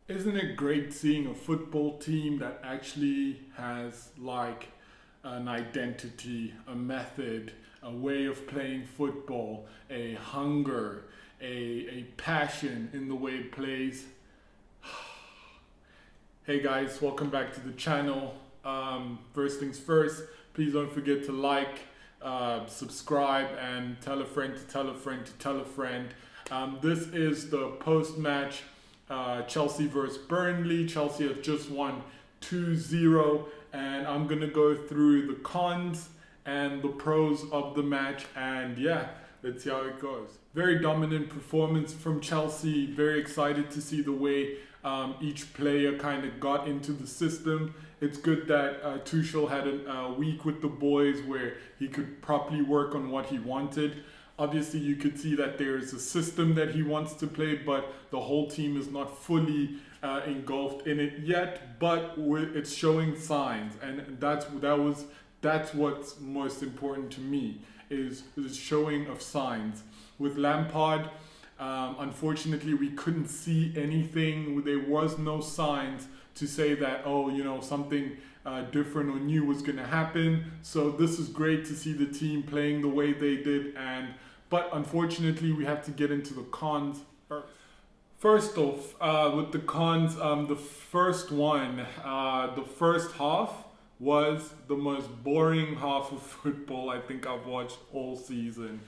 Isn't it great seeing a football team that actually has like an identity, a method, a way of playing football, a hunger, a passion in the way it plays? Hey guys, welcome back to the channel. First things first, please don't forget to like, subscribe, and tell a friend to tell a friend to tell a friend. This is the post-match Chelsea versus Burnley. Chelsea have just won 2-0, and I'm going to go through the cons and the pros of the match, and yeah, let's see how it goes. Very dominant performance from Chelsea. Very excited to see the way each player kind of got into the system. It's good that Tuchel had a week with the boys where he could properly work on what he wanted. Obviously, you could see that there is a system that he wants to play, but the whole team is not fully engulfed in it yet. But it's showing signs, and that's what's most important to me is showing of signs. With Lampard, unfortunately, we couldn't see anything. There was no signs to say that, oh, you know, something different or new was going to happen. So this is great to see the team playing the way they did. But unfortunately, we have to get into the cons first. First off, with the cons, the first one, the first half was the most boring half of football I think I've watched all season.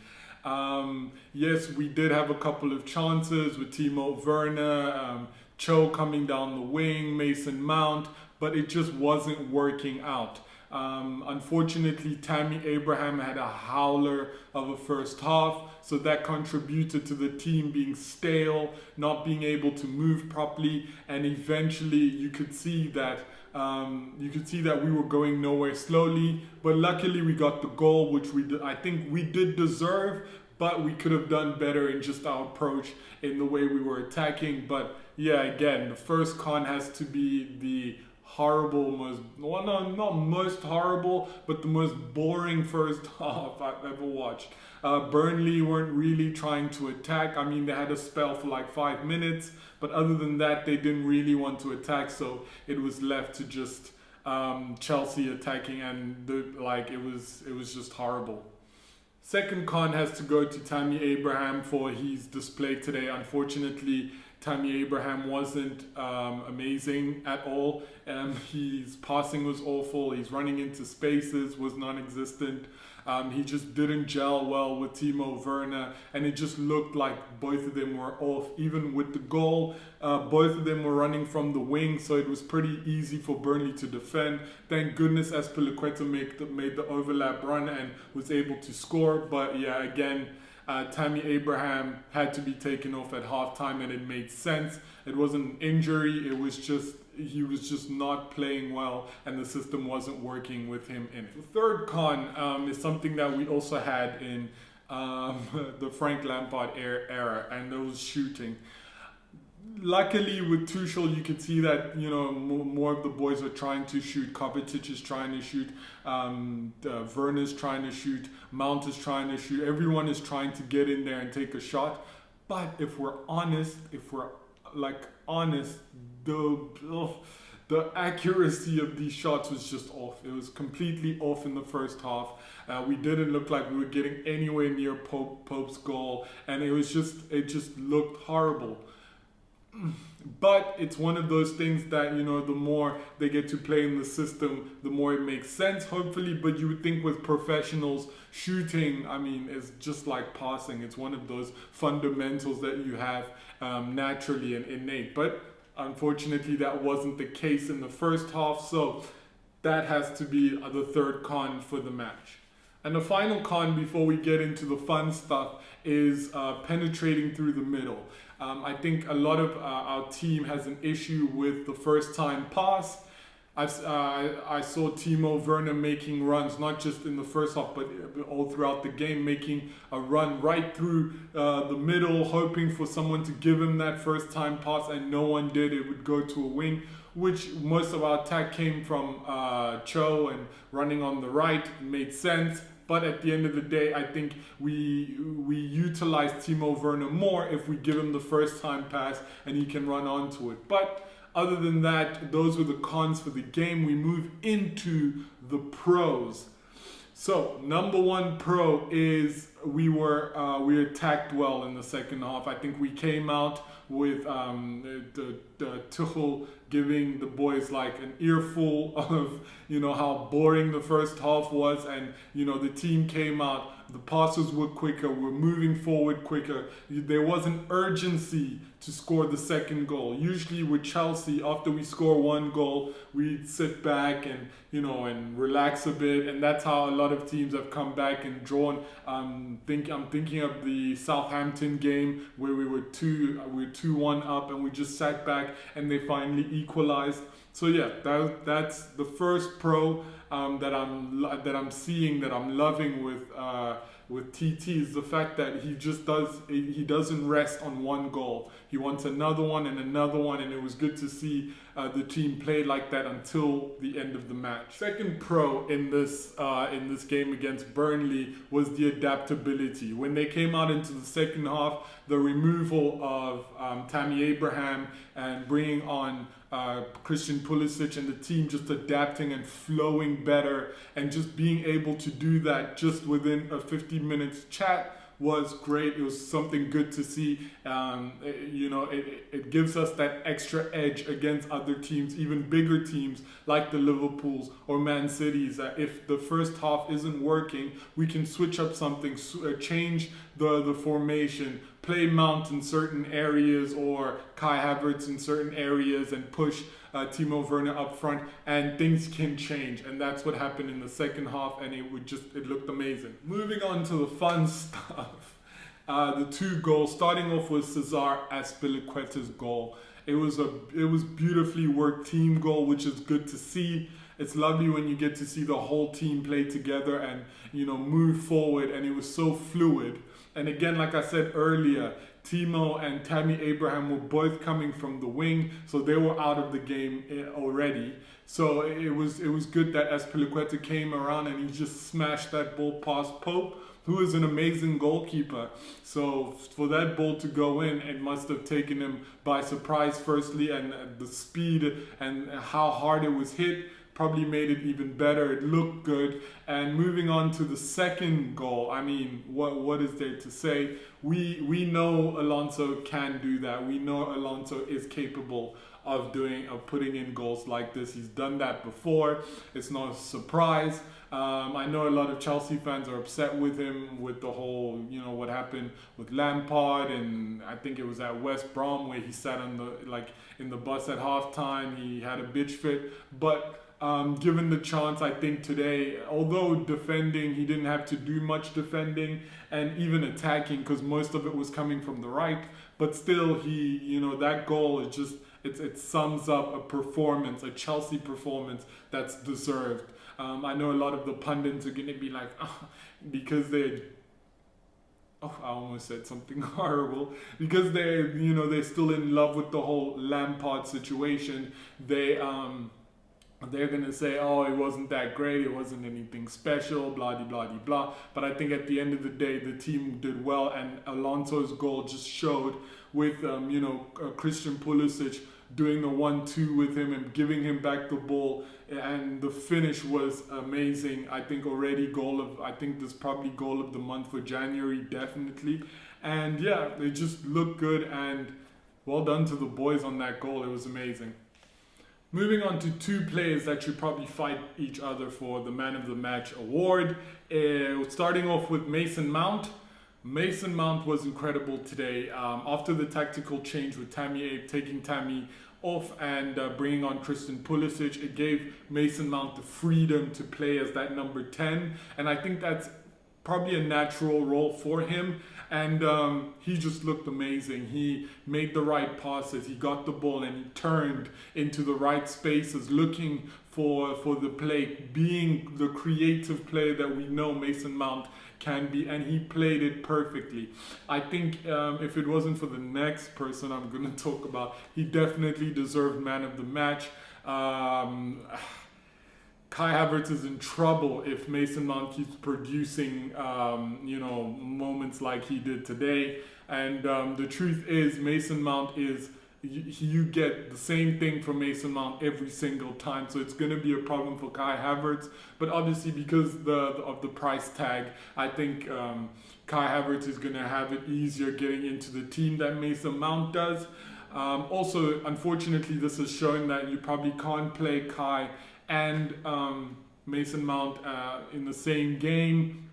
Yes, we did have a couple of chances with Timo Werner, CHO coming down the wing, Mason Mount, but it just wasn't working out. Unfortunately, Tammy Abraham had a howler of a first half, so that contributed to the team being stale, not being able to move properly, and eventually you could see that we were going nowhere slowly. But luckily, we got the goal, which I think we did deserve, but we could have done better in just our approach in the way we were attacking. But yeah, again, the first con has to be the horrible, not most horrible, but the most boring first half I've ever watched. Burnley weren't really trying to attack. I mean, they had a spell for like 5 minutes, but other than that, they didn't really want to attack. So it was left to just Chelsea attacking, and it was just horrible. Second con has to go to Tammy Abraham for his display today. Unfortunately, Tammy Abraham wasn't amazing at all. His passing was awful. His running into spaces was non-existent. He just didn't gel well with Timo Werner, and it just looked like both of them were off. Even with the goal, both of them were running from the wing, so it was pretty easy for Burnley to defend. Thank goodness Azpilicueta made the overlap run and was able to score. But yeah, again, Tammy Abraham had to be taken off at halftime, and it made sense. It wasn't an injury, it was just he was just not playing well, and the system wasn't working with him in it. The third con is something that we also had in the Frank Lampard era, and that was shooting. Luckily, with Tuchel, you could see that, you know, more of the boys are trying to shoot. Kovacic is trying to shoot. Werner's trying to shoot. Mount is trying to shoot. Everyone is trying to get in there and take a shot. But if we're honest, the accuracy of these shots was just off. It was completely off in the first half. We didn't look like we were getting anywhere near Pope's goal, and it just looked horrible. But it's one of those things that, you know, the more they get to play in the system, the more it makes sense, hopefully. But you would think with professionals, shooting, I mean, is just like passing. It's one of those fundamentals that you have naturally and innate. But unfortunately, that wasn't the case in the first half. So that has to be the third con for the match. And the final con before we get into the fun stuff is penetrating through the middle. I think a lot of our team has an issue with the first time pass. I saw Timo Werner making runs, not just in the first half, but all throughout the game, making a run right through the middle, hoping for someone to give him that first time pass, and no one did. It would go to a wing, which most of our attack came from CHO and running on the right. It made sense. But at the end of the day, I think we utilize Timo Werner more if we give him the first time pass and he can run onto it. But other than that, those were the cons for the game. We move into the pros. So number one pro is we attacked well in the second half. I think we came out with the Tuchel giving the boys like an earful of how boring the first half was, and the team came out. The passes were quicker. We're moving forward quicker. There was an urgency to score the second goal. Usually with Chelsea, after we score one goal, we sit back and and relax a bit, and that's how a lot of teams have come back and drawn. I'm thinking of the Southampton game where we were 2-1 up and we just sat back and they finally equalized. So yeah, that's the first pro that I'm seeing, that I'm loving with TT, is the fact that he doesn't rest on one goal. He wants another one and another one, and it was good to see the team play like that until the end of the match. Second pro in this game against Burnley was the adaptability. When they came out into the second half, the removal of Tammy Abraham and bringing on Christian Pulisic, and the team just adapting and flowing better, and just being able to do that just within a 50 minutes chat was great. It was something good to see. It gives us that extra edge against other teams, even bigger teams like the Liverpools or Man Cities. If the first half isn't working, we can switch up something, change the formation, play Mount in certain areas or Kai Havertz in certain areas, and push Timo Werner up front, and things can change. And that's what happened in the second half, and it looked amazing. Moving on to the fun stuff. The two goals, starting off with Cesar Azpilicueta's goal. It was beautifully worked team goal, which is good to see. It's lovely when you get to see the whole team play together and move forward, and it was so fluid. And again, like I said earlier, Timo and Tammy Abraham were both coming from the wing, so they were out of the game already. So it was good that Azpilicueta came around and he just smashed that ball past Pope, who is an amazing goalkeeper. So for that ball to go in, it must have taken him by surprise firstly, and the speed and how hard it was hit probably made it even better. It looked good. And moving on to the second goal, I mean, what is there to say? We know Alonso can do that. We know Alonso is capable of putting in goals like this. He's done that before. It's not a surprise. I know a lot of Chelsea fans are upset with him with the whole, what happened with Lampard, and I think it was at West Brom where he sat in the bus at halftime. He had a bitch fit, but given the chance, I think today, although defending, he didn't have to do much defending, and even attacking, because most of it was coming from the right, but still that goal is just, it sums up a performance, a Chelsea performance that's deserved. I know a lot of the pundits are going to be like, because I almost said something horrible, because they're still in love with the whole Lampard situation. They're going to say, it wasn't that great, it wasn't anything special, blah, blah, blah, blah. But I think at the end of the day, the team did well, and Alonso's goal just showed with, Christian Pulisic doing the 1-2 with him and giving him back the ball, and the finish was amazing. I think this probably goal of the month for January, definitely. And yeah, they just looked good, and well done to the boys on that goal. It was amazing. Moving on to two players that should probably fight each other for the Man of the Match award. Starting off with Mason Mount. Mason Mount was incredible today. After the tactical change with taking Tammy off and bringing on Christian Pulisic, it gave Mason Mount the freedom to play as that number 10. And I think that's probably a natural role for him. And he just looked amazing. He made the right passes. He got the ball and he turned into the right spaces, looking for the play, being the creative player that we know Mason Mount can be, and he played it perfectly. I think if it wasn't for the next person I'm going to talk about, he definitely deserved Man of the Match. Kai Kai Havertz is in trouble if Mason Mount keeps producing, moments like he did today. And the truth is, Mason Mount is, you get the same thing from Mason Mount every single time, so it's going to be a problem for Kai Havertz. But obviously, because of the price tag, I think Kai Havertz is going to have it easier getting into the team than Mason Mount does. Also, unfortunately, this is showing that you probably can't play Kai and Mason Mount in the same game.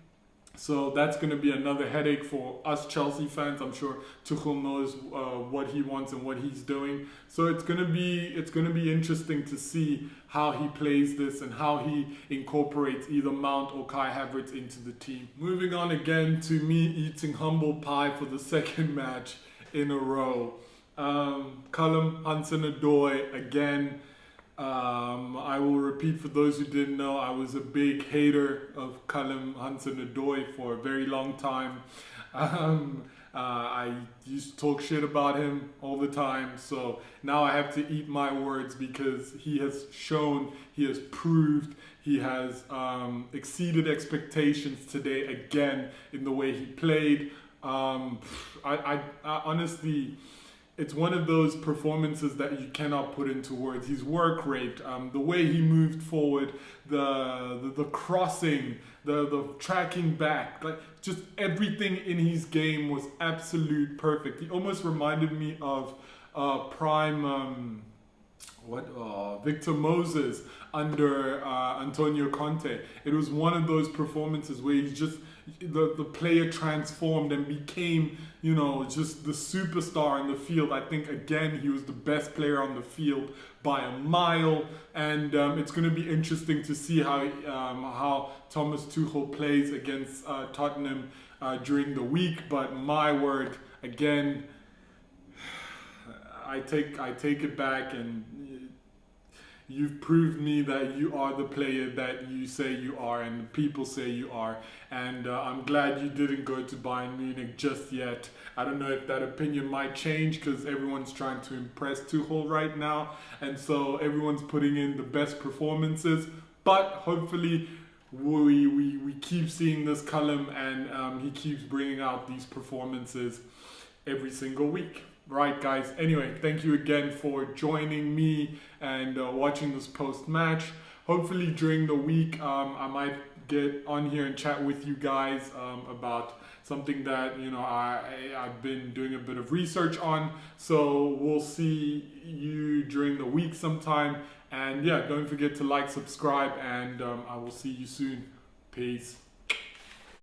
So that's going to be another headache for us Chelsea fans. I'm sure Tuchel knows what he wants and what he's doing. So it's going to be interesting to see how he plays this and how he incorporates either Mount or Kai Havertz into the team. Moving on again to me eating humble pie for the second match in a row. Hudson-odoi again. I will repeat for those who didn't know, I was a big hater of Hudson-odoi for a very long time. I used to talk shit about him all the time, so now I have to eat my words because he has shown, he has proved, he has exceeded expectations today again in the way he played. I honestly, it's one of those performances that you cannot put into words. His work rate, the way he moved forward, the crossing, the tracking back, like just everything in his game was absolute perfect. He almost reminded me of prime Victor Moses under Antonio Conte. It was one of those performances where he's just the player transformed and became, just the superstar in the field. I think again he was the best player on the field by a mile, and it's going to be interesting to see how Thomas Tuchel plays against Tottenham during the week. But my word, again, I take it back, and you've proved me that you are the player that you say you are and people say you are. And I'm glad you didn't go to Bayern Munich just yet. I don't know if that opinion might change because everyone's trying to impress Tuchel right now. And so everyone's putting in the best performances. But hopefully we keep seeing this column and he keeps bringing out these performances every single week. Right, guys. Anyway, thank you again for joining me and watching this post-match. Hopefully during the week, I might get on here and chat with you guys about something that I've been doing a bit of research on. So we'll see you during the week sometime. And yeah, don't forget to like, subscribe, and I will see you soon. Peace.